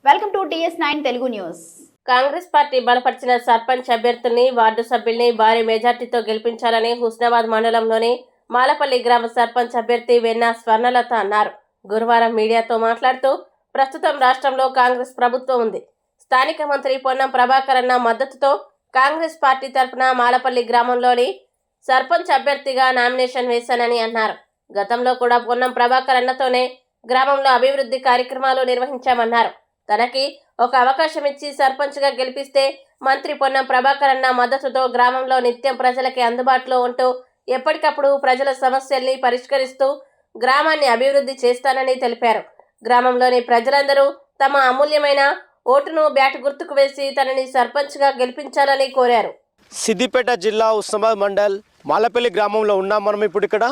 Welcome to TS9 Telugu news. Congress party బలపరిచిన సర్పంచ్ అభ్యర్థుల్ని ward సభ్యుల్ని భారీ మెజార్టీతో గెలిపించాలని హుస్నాబాద్ మండలంలోని మాలపల్లి గ్రామ సర్పంచ్ అభ్యర్థి వెన్న స్వర్ణలత అన్నారు. గురువారం మీడియాతో మాట్లాడుతూ ప్రస్తుతం రాష్ట్రంలో కాంగ్రెస్ ప్రభుత్వం ఉంది. స్థానిక మంత్రి పొన్నం ప్రభాకర్ అన్న మద్దతుతో కాంగ్రెస్ పార్టీ తరఫున మాలపల్లి గ్రామంలోని సర్పంచ్ అభ్యర్థిగా నామినేషన్ వేశానని అన్నారు. గతంలో కూడా పొన్నం ప్రభాకర్ అన్నతోనే గ్రామంలో అభివృద్ధి కార్యక్రమాలు నిర్వహించామన్నారు. తనకి ఒక అవకాశం ఇచ్చి సర్పంచ్గా గెలిపిస్తే మంత్రి పొన్నం ప్రభాకర్ అన్న మద్దతుతో గ్రామంలో నిత్యం ప్రజలకి అందుబాటులో ఉంటూ ఎప్పటికప్పుడు ప్రజల సమస్యల్ని పరిష్కరిస్తూ గ్రామాన్ని అభివృద్ధి చేస్తానని తెలిపారు. గ్రామంలోని ప్రజలందరూ తమ అమూల్యమైన ఓటును బ్యాట్ గుర్తుకు వేసి తనని సర్పంచ్గా గెలిపించాలని కోరారు. సిద్దిపేట జిల్లా ఉస్నాబాద్ మండల్ మాలపల్లి గ్రామంలో ఉన్నాం మనం. ఇప్పుడు ఇక్కడ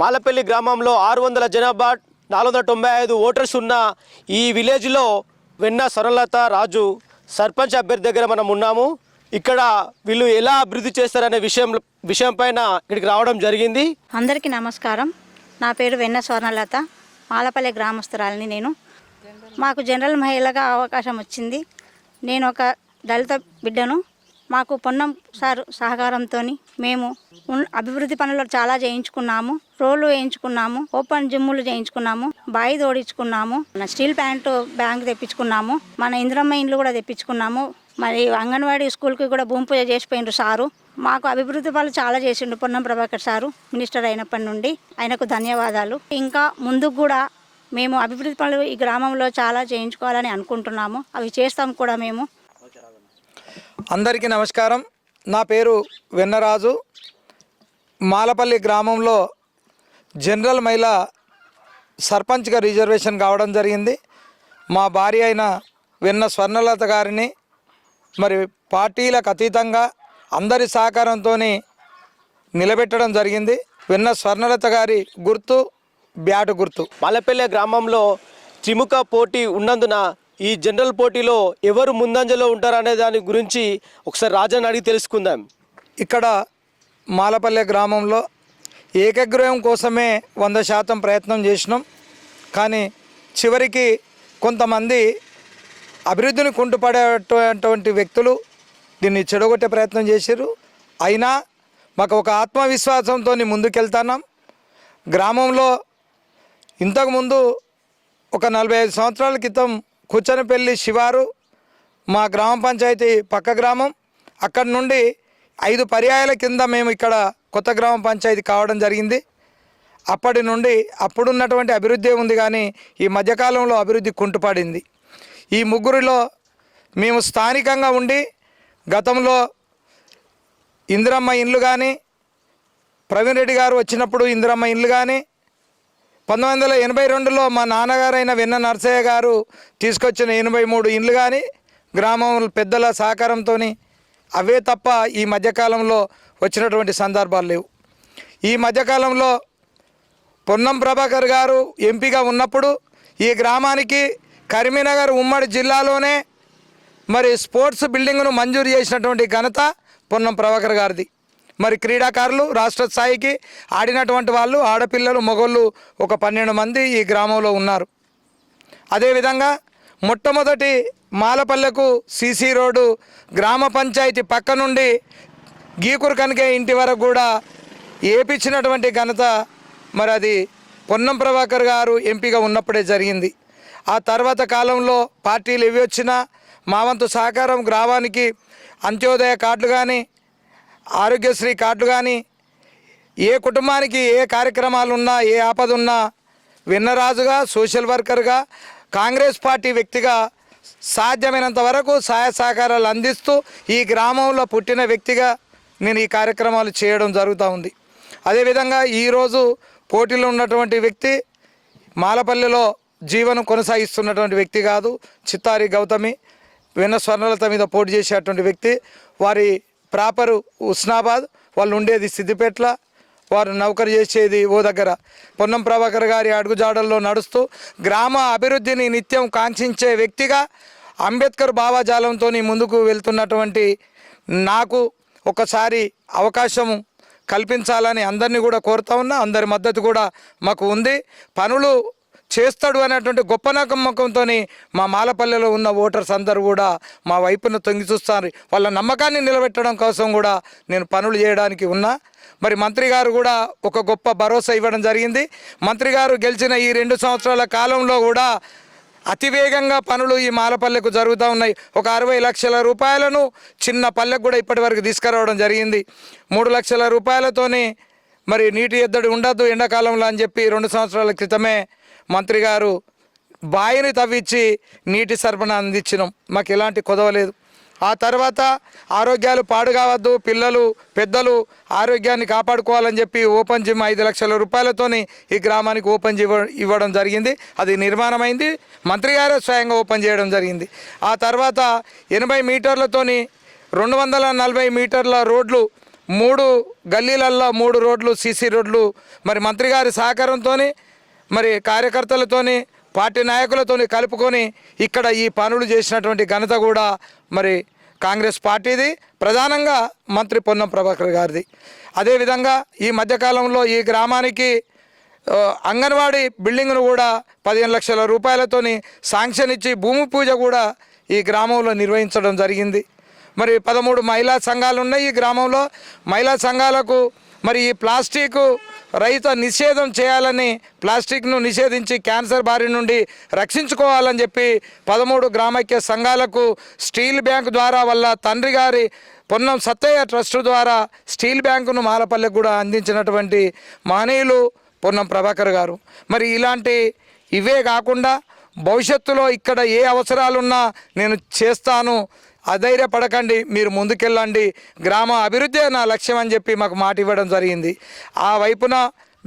మాలపల్లి గ్రామంలో 600 జనాభా 495 ఓటర్స్ ఉన్న ఈ విలేజ్లో వెన్న స్వర్ణలత రాజు సర్పంచ్ అభ్యర్థి దగ్గర మనం ఉన్నాము. ఇక్కడ వీళ్ళు ఎలా అభివృద్ధి చేస్తారనే విషయం పైన ఇక్కడికి రావడం జరిగింది. అందరికీ నమస్కారం. నా పేరు వెన్న స్వర్ణలత, మాలపల్లి గ్రామస్తురాలిని. నేను మాకు జనరల్ మహిళగా అవకాశం వచ్చింది. నేను ఒక దళిత బిడ్డను. మాకు పొన్నం సార్ సహకారంతో మేము అభివృద్ధి పనులు చాలా చేయించుకున్నాము. రోడ్లు వేయించుకున్నాము, ఓపెన్ జిమ్ములు చేయించుకున్నాము, బాయి తోడించుకున్నాము, స్టీల్ ప్యాంటు బ్యాంక్ తెప్పించుకున్నాము, మన ఇందిరమ్మ ఇండ్లు కూడా తెప్పించుకున్నాము. మరి అంగన్వాడీ స్కూల్కి కూడా భూమి పూజ చేసిపోయిండ్రు సారు. మాకు అభివృద్ధి పనులు చాలా చేసిండు పొన్నం ప్రభాకర్ సారు. మినిస్టర్ అయినప్పటి నుండి ఆయనకు ధన్యవాదాలు. ఇంకా ముందుకు కూడా మేము అభివృద్ధి పనులు ఈ గ్రామంలో చాలా చేయించుకోవాలని అనుకుంటున్నాము. అవి చేస్తాం కూడా మేము. అందరికీ నమస్కారం. నా పేరు వెన్నరాజు. మాలపల్లి గ్రామంలో జనరల్ మహిళ సర్పంచ్గా రిజర్వేషన్ కావడం జరిగింది. మా భార్య అయిన వెన్న స్వర్ణలత గారిని మరి పార్టీలకు అతీతంగా అందరి సహకారంతో నిలబెట్టడం జరిగింది. వెన్న స్వర్ణలత గారి గుర్తు బ్యాటు గుర్తు. మాలపల్లి గ్రామంలో త్రిముఖ పోటీ ఉన్నందున ఈ జనరల్ పోటీలో ఎవరు ముందంజలో ఉంటారనే దాని గురించి ఒకసారి రాజాని అడిగి తెలుసుకుందాం. ఇక్కడ మాలపల్లె గ్రామంలో ఏకగ్రహం కోసమే 100% ప్రయత్నం చేసినాం. కానీ చివరికి కొంతమంది అభివృద్ధిని కుంటుపడేటువంటి వ్యక్తులు దీన్ని చెడగొట్టే ప్రయత్నం చేశారు. అయినా మాకు ఒక ఆత్మవిశ్వాసంతో ముందుకెళ్తున్నాం. గ్రామంలో ఇంతకుముందు ఒక 45 సంవత్సరాల క్రితం కూచనపల్లి శివారు మా గ్రామ పంచాయతీ పక్క గ్రామం. అక్కడి నుండి 5 పర్యాయాల కింద మేము ఇక్కడ కొత్త గ్రామ పంచాయతీ కావడం జరిగింది. అప్పటి నుండి అప్పుడున్నటువంటి అభివృద్ధి ఉంది, కానీ ఈ మధ్యకాలంలో అభివృద్ధి కుంటుపడింది. ఈ ముగ్గురిలో మేము స్థానికంగా ఉండి గతంలో ఇందిరమ్మ ఇండ్లు కానీ, ప్రవీణ్ రెడ్డి గారు వచ్చినప్పుడు ఇందిరమ్మ ఇండ్లు కానీ, 1982లో మా నాన్నగారైన వెన్న నరసయ్య గారు తీసుకొచ్చిన 83 ఇండ్లు కానీ గ్రామం పెద్దల సహకారంతో అవే తప్ప ఈ మధ్యకాలంలో వచ్చినటువంటి సందర్భాలు లేవు. ఈ మధ్యకాలంలో పొన్నం ప్రభాకర్ గారు ఎంపీగా ఉన్నప్పుడు ఈ గ్రామానికి కరీంనగర్ ఉమ్మడి జిల్లాలోనే మరి స్పోర్ట్స్ బిల్డింగ్ను మంజూరు చేసినటువంటి ఘనత పొన్నం ప్రభాకర్ గారిది. మరి క్రీడాకారులు రాష్ట్ర స్థాయికి ఆడినటువంటి వాళ్ళు ఆడపిల్లలు మగోళ్ళు ఒక 12 మంది ఈ గ్రామంలో ఉన్నారు. అదేవిధంగా మొట్టమొదటి మాలపల్లెకు సీసీ రోడ్డు గ్రామ పంచాయతీ పక్క నుండి గీకురు కనికే ఇంటి వరకు కూడా ఏపించినటువంటి ఘనత మరి అది పొన్నం ప్రభాకర్ గారు ఎంపీగా ఉన్నప్పుడే జరిగింది. ఆ తర్వాత కాలంలో పార్టీలు ఇవి వచ్చినా మా వంతు సహకారం గ్రామానికి అంత్యోదయ కార్డులు కానీ, ఆరోగ్యశ్రీ కార్డులు కానీ, ఏ కుటుంబానికి ఏ కార్యక్రమాలు ఉన్నా, ఏ ఆపద ఉన్నా వెన్నరాజుగా సోషల్ వర్కర్గా కాంగ్రెస్ పార్టీ వ్యక్తిగా సాధ్యమైనంత వరకు సహాయ సహకారాలు అందిస్తూ ఈ గ్రామంలో పుట్టిన వ్యక్తిగా నేను ఈ కార్యక్రమాలు చేయడం జరుగుతూ ఉంది. అదేవిధంగా ఈరోజు పోటీలో ఉన్నటువంటి వ్యక్తి మాలపల్లిలో జీవనం కొనసాగిస్తున్నటువంటి వ్యక్తి కాదు, చిత్తారి గౌతమి వెన్న స్వర్ణలత మీద పోటీ చేసేటువంటి వ్యక్తి. వారి ప్రాపరు ఉస్నాబాద్, వాళ్ళు ఉండేది సిద్దిపేటల, వారు నౌకరు చేసేది ఓ దగ్గర. పొన్నం ప్రభాకర్ గారి అడుగుజాడల్లో నడుస్తూ గ్రామ అభివృద్ధిని నిత్యం కాంక్షించే వ్యక్తిగా అంబేద్కర్ భావజాలంతో ముందుకు వెళ్తున్నటువంటి నాకు ఒకసారి అవకాశం కల్పించాలని అందరినీ కూడా కోరుతా ఉన్నా. అందరి మద్దతు కూడా మాకు ఉంది. పనులు చేస్తాడు అనేటువంటి గొప్ప నమ్మకంతో మా మాలపల్లెలో ఉన్న ఓటర్స్ అందరూ కూడా మా వైపున తొంగి చూస్తారు. వాళ్ళ నమ్మకాన్ని నిలబెట్టడం కోసం కూడా నేను పనులు చేయడానికి ఉన్నా. మరి మంత్రి గారు కూడా ఒక గొప్ప భరోసా ఇవ్వడం జరిగింది. మంత్రి గారు గెలిచిన ఈ 2 సంవత్సరాల కాలంలో కూడా అతివేగంగా పనులు ఈ మాలపల్లెకు జరుగుతూ ఉన్నాయి. ఒక 60 లక్షల రూపాయలను చిన్న పల్లెకు కూడా ఇప్పటి వరకు తీసుకురావడం జరిగింది. 3 లక్షల రూపాయలతోని మరి నీటి ఎద్దడి ఉండద్దు ఎండాకాలంలో అని చెప్పి 2 సంవత్సరాల క్రితమే మంత్రి గారు బావిని తవ్వించి నీటి సరఫరా అందించినాం. మాకు ఎలాంటి కొదవలేదు. ఆ తర్వాత ఆరోగ్యాలు పాడు కావద్దు, పిల్లలు పెద్దలు ఆరోగ్యాన్ని కాపాడుకోవాలని చెప్పి ఓపెన్ జిమ్ 5 లక్షల రూపాయలతోని ఈ గ్రామానికి ఓపెన్ జిమ్ ఇవ్వడం జరిగింది. అది నిర్మాణమైంది. మంత్రి గారే స్వయంగా ఓపెన్ చేయడం జరిగింది. ఆ తర్వాత 80 మీటర్లతోని 240 మీటర్ల రోడ్లు 3 గల్లీలల్లో 3 రోడ్లు సీసీ రోడ్లు మరి మంత్రి గారి సహకారంతో మరి కార్యకర్తలతోని పార్టీ నాయకులతోని కలుపుకొని ఇక్కడ ఈ పనులు చేసినటువంటి ఘనత కూడా మరి కాంగ్రెస్ పార్టీది, ప్రధానంగా మంత్రి పొన్నం ప్రభాకర్ గారిది. అదేవిధంగా ఈ మధ్యకాలంలో ఈ గ్రామానికి అంగన్వాడీ బిల్డింగ్ను కూడా 15 లక్షల రూపాయలతోని శాంక్షన్ ఇచ్చి భూమి పూజ కూడా ఈ గ్రామంలో నిర్వహించడం జరిగింది. మరి 13 మహిళా సంఘాలు ఉన్నాయి ఈ గ్రామంలో. మహిళా సంఘాలకు మరి ఈ ప్లాస్టిక్ రహిత నిషేధం చేయాలని, ప్లాస్టిక్ను నిషేధించి క్యాన్సర్ బారి నుండి రక్షించుకోవాలని చెప్పి 13 గ్రామైక్య సంఘాలకు స్టీల్ బ్యాంక్ ద్వారా వాళ్ళ తండ్రి గారి పొన్నం సత్తయ్య ట్రస్ట్ ద్వారా స్టీల్ బ్యాంకును మాలపల్లెకు కూడా అందించినటువంటి మహనీయులు పొన్నం ప్రభాకర్ గారు. మరి ఇలాంటి ఇవే కాకుండా భవిష్యత్తులో ఇక్కడ ఏ అవసరాలున్నా నేను చేస్తాను, అధైర్యపడకండి, మీరు ముందుకెళ్ళండి, గ్రామ అభివృద్ధి నా లక్ష్యం అని చెప్పి మాకు మాట ఇవ్వడం జరిగింది. ఆ వైపున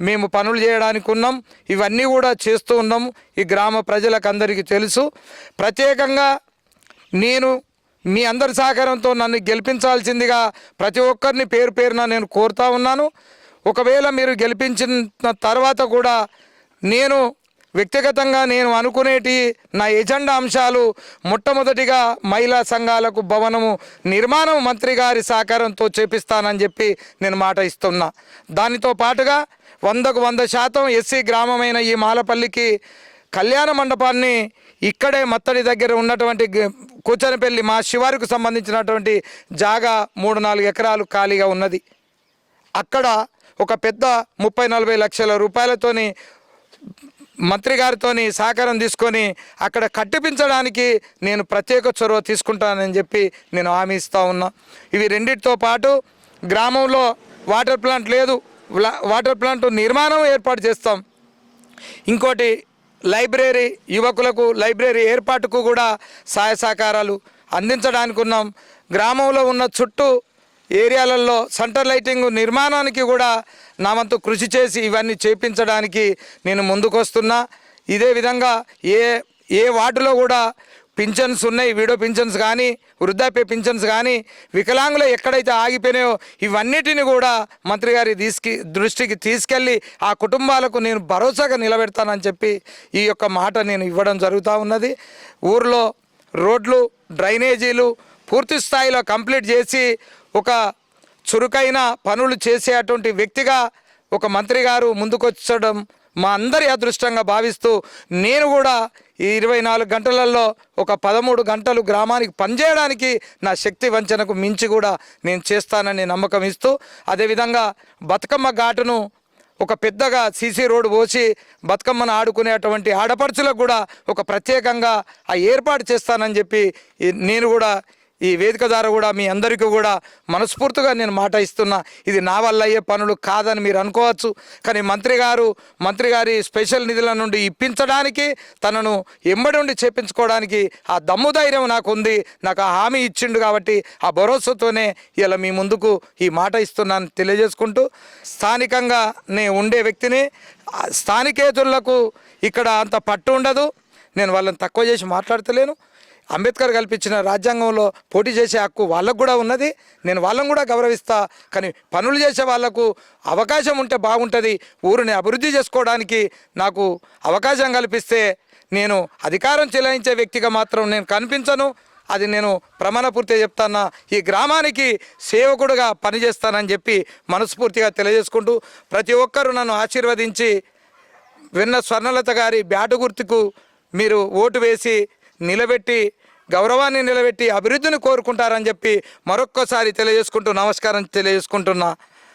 మేము పనులు చేయడానికి ఉన్నాం. ఇవన్నీ కూడా చేస్తూ ఉన్నాం. ఈ గ్రామ ప్రజలకు అందరికీ తెలుసు. ప్రత్యేకంగా నేను మీ అందరి సహకారంతో నన్ను గెలిపించాల్సిందిగా ప్రతి ఒక్కరిని పేరు పేరున నేను కోరుతా ఉన్నాను. ఒకవేళ మీరు గెలిపించిన తర్వాత కూడా నేను వ్యక్తిగతంగా నేను అనుకునేటి నా ఎజెండా అంశాలు మొట్టమొదటిగా మహిళా సంఘాలకు భవనము నిర్మాణం మంత్రి గారి సహకారంతో చేపిస్తానని చెప్పి నేను మాట ఇస్తున్నా. దానితో పాటుగా 100కు 100% ఎస్సీ గ్రామమైన ఈ మాలపల్లికి కళ్యాణ మండపాన్ని ఇక్కడే మత్తడి దగ్గర ఉన్నటువంటి కూచనపల్లి మా శివారుకు సంబంధించినటువంటి జాగా 3-4 ఎకరాలు ఖాళీగా ఉన్నది. అక్కడ ఒక పెద్ద 30-40 లక్షల రూపాయలతోని మంత్రి గారితో సహకారం తీసుకొని అక్కడ కట్టిపించడానికి నేను ప్రత్యేక చొరవ తీసుకుంటానని చెప్పి నేను హామీ ఇస్తూ ఉన్నా. ఇవి రెండింటితో పాటు గ్రామంలో వాటర్ ప్లాంట్ లేదు, వాటర్ ప్లాంట్ నిర్మాణం ఏర్పాటు చేస్తాం. ఇంకోటి లైబ్రరీ, యువకులకు లైబ్రరీ ఏర్పాటుకు కూడా సహాయ సహకారాలు అందించడానికి ఉన్నాం. గ్రామంలో ఉన్న చుట్టూ ఏరియాలలో సెంటర్ లైటింగ్ నిర్మాణానికి కూడా నా వంతు కృషి చేసి ఇవన్నీ చేపించడానికి నేను ముందుకొస్తున్నా. ఇదే విధంగా ఏ వార్డులో కూడా పింఛన్స్ ఉన్నాయి, వీడో పింఛన్స్ కానీ వృద్ధాప్య పింఛన్స్ కానీ వికలాంగులు ఎక్కడైతే ఆగిపోయినాయో ఇవన్నిటిని కూడా మంత్రి గారి దృష్టికి తీసుకెళ్ళి ఆ కుటుంబాలకు నేను భరోసాగా నిలబెడతానని చెప్పి ఈ యొక్క మాట నేను ఇవ్వడం జరుగుతూ ఉన్నది. ఊర్లో రోడ్లు, డ్రైనేజీలు పూర్తి స్థాయిలో కంప్లీట్ చేసి ఒక చురుకైన పనులు చేసేటువంటి వ్యక్తిగా ఒక మంత్రి గారు ముందుకొచ్చడం మా అందరి అదృష్టంగా భావిస్తూ నేను కూడా ఈ 24 గంటలలో ఒక 13 గంటలు గ్రామానికి పనిచేయడానికి నా శక్తి వంచనకు మించి కూడా నేను చేస్తానని నమ్మకం ఇస్తూ, అదేవిధంగా బతుకమ్మ ఘాటును ఒక పెద్దగా సీసీ రోడ్డు పోసి బతుకమ్మను ఆడుకునేటువంటి ఆడపడుచులకు కూడా ఒక ప్రత్యేకంగా ఆ ఏర్పాటు చేస్తానని చెప్పి నేను కూడా ఈ వేదిక ద్వారా కూడా మీ అందరికీ కూడా మనస్ఫూర్తిగా నేను మాట ఇస్తున్నా. ఇది నా వల్ల అయ్యే పనులు కాదని మీరు అనుకోవచ్చు, కానీ మంత్రి గారి స్పెషల్ నిధుల నుండి ఇప్పించడానికి, తనను ఎంబడి ఉండి చేపించుకోవడానికి ఆ దమ్ము ధైర్యం నాకు ఉంది. నాకు ఆ హామీ ఇచ్చిండు కాబట్టి ఆ భరోసాతోనే ఇలా మీ ముందుకు ఈ మాట ఇస్తున్నాను తెలియజేసుకుంటూ, స్థానికంగా నేను ఉండే వ్యక్తిని. స్థానికేతరులకు ఇక్కడ అంత పట్టు ఉండదు. నేను వాళ్ళని తక్కువ చేసి మాట్లాడతలేను. అంబేద్కర్ కల్పించిన రాజ్యాంగంలో పోటీ చేసే హక్కు వాళ్ళకు కూడా ఉన్నది. నేను వాళ్ళని కూడా గౌరవిస్తా. కానీ పనులు చేసే వాళ్లకు అవకాశం ఉంటే బాగుంటుంది. ఊరిని అభివృద్ధి చేసుకోవడానికి నాకు అవకాశం కల్పిస్తే నేను అధికారం చెలాయించే వ్యక్తిగా మాత్రం నేను కనిపించను. అది నేను ప్రమాణపూర్తిగా చెప్తాను. ఈ గ్రామానికి సేవకుడుగా పనిచేస్తానని చెప్పి మనస్ఫూర్తిగా తెలియజేసుకుంటూ, ప్రతి ఒక్కరూ నన్ను ఆశీర్వదించి వెన్న స్వర్ణలత గారి బ్యాటు గుర్తుకు మీరు ఓటు వేసి నిలబెట్టి గౌరవాన్ని నిలబెట్టి అభివృద్ధిని కోరుకుంటారని చెప్పి మరొక్కసారి తెలియజేసుకుంటూ నమస్కారం తెలియజేసుకుంటున్నా.